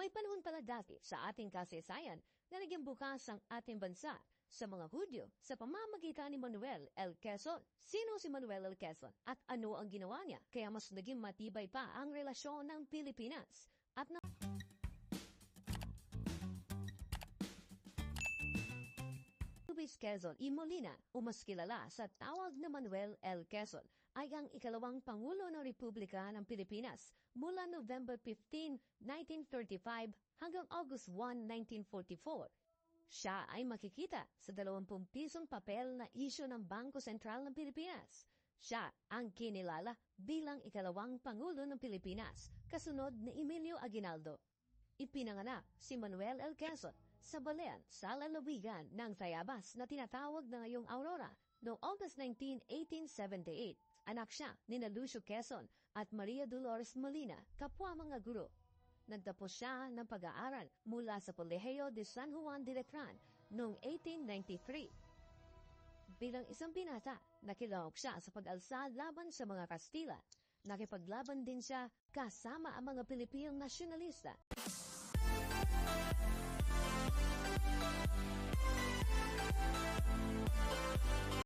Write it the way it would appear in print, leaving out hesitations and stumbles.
May panahon pala dati sa ating kasaysayan na naging bukas ang ating bansa sa mga Hudyo sa pamamagitan ni Manuel L. Quezon. Sino si Manuel L. Quezon at ano ang ginawa niya kaya mas naging matibay pa ang relasyon ng Pilipinas at Luis Quezon y Molina, o mas kilala sa tawag na Manuel L. Quezon, ay ang ikalawang Pangulo ng Republika ng Pilipinas mula November 15, 1935 hanggang August 1, 1944. Siya ay makikita sa 20 pisong papel na isyu ng Bangko Sentral ng Pilipinas. Siya ang kinilala bilang ikalawang Pangulo ng Pilipinas, kasunod ni Emilio Aguinaldo. Ipinanganak si Manuel L. Quezon sa Balean, sa lalawigan ng Tayabas na tinatawag na ngayong Aurora noong August 19, 1878. Anak siya ni Lucio Quezon at Maria Dolores Molina, kapwa mga guro. Nagtapos siya ng pag-aaral mula sa Colegio de San Juan de Letran noong 1893. Bilang isang binata, nakilahok siya sa pag-alsa laban sa mga Kastila. Nakipaglaban din siya kasama ang mga Pilipinong nasyonalista.